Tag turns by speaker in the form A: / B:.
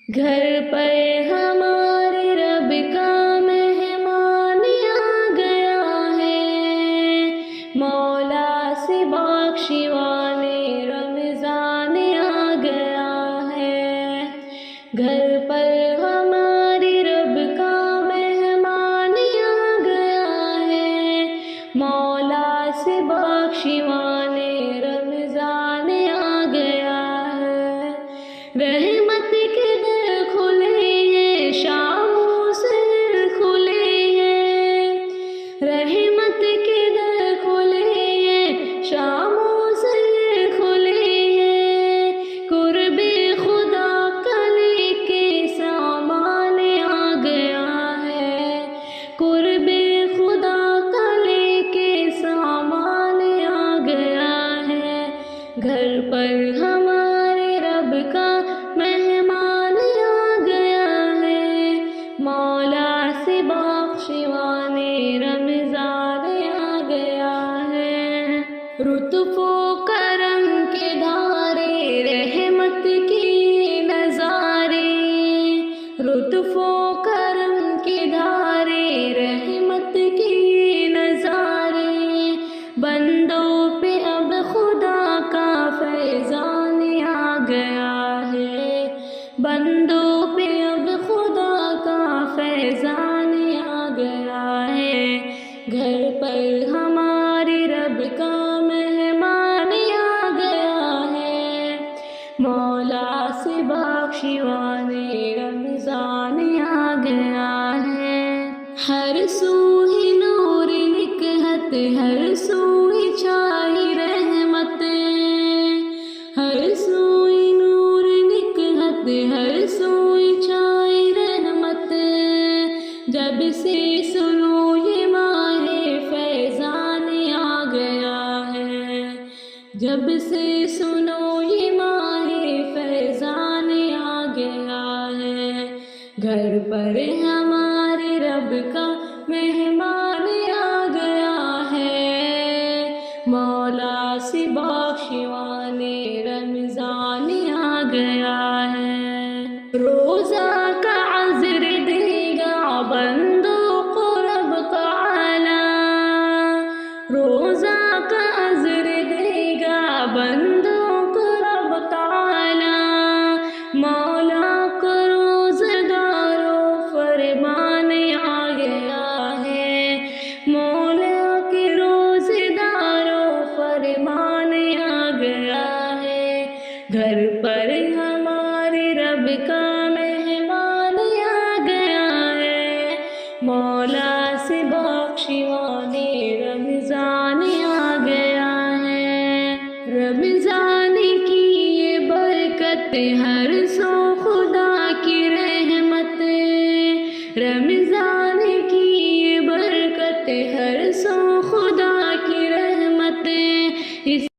A: گھر پر ہمارے رب کا مہمان آ گیا ہے، مولا سے بخشوانے رمضان آ گیا ہے۔ گھر پر ہمارے رب کا مہمان آ گیا ہے، مولا سے بخشوانے رمضان آ گیا ہے۔ رحمت کے در کھلے ہیں، شاموں سے کھلے ہیں، رحمت کے در کھلے ہیں، شاموں سے کھلے ہیں۔ قرب خدا کا لے کے سامان آ گیا ہے، قرب خدا کا لے کے سامان آ گیا ہے۔ گھر پر ہمارے رب کا مہمان آ گیا ہے، مولا سے بخشوانے رمضان آ گیا ہے۔ لطف و کرم کے دھارے، رحمت کی نظارے، لطف و کرم کے دھارے، رحمت کی نظارے، بندوں پہ اب خدا کا فیضان آ گیا ہے، بندوں پہ اب خدا کا فیضان آ گیا ہے۔ گھر پر ہمارے رب کا مہمان آ گیا ہے، مولا سے بخشوانے رمضان آ گیا ہے۔ ہر سو ہی نور نکہت، ہر سو ہی چھائی رحمت، ہر سو ہی نور نکہت، ہر سو ہی چھائی رحمت۔ جب سے سنو یہ ماہ فیضان آ گیا ہے، جب سے سنو یہ ماہ فیضان آ گیا ہے۔ گھر پر ہمارے رب کا مہمان آ گیا ہے، مولا سے بخشوانے رمضان آ گیا ہے۔ روزہ کا عذر دے گا بندوں کو رب تعالی، روزہ کا عذر دے گا بندوں کو رب تعالی، مولا کو روزگاروں فرمان آ گیا ہے، مولا کے روزداروں فرمان آ گیا ہے۔ گھر پر ہمارے رب کا مہمان آ گیا ہے، مولا سے بخشوانے رمضان آ گیا ہے۔ رمضان کی یہ برکت، ہر سو خدا کی رحمت، رمضان کی یہ برکت، ہر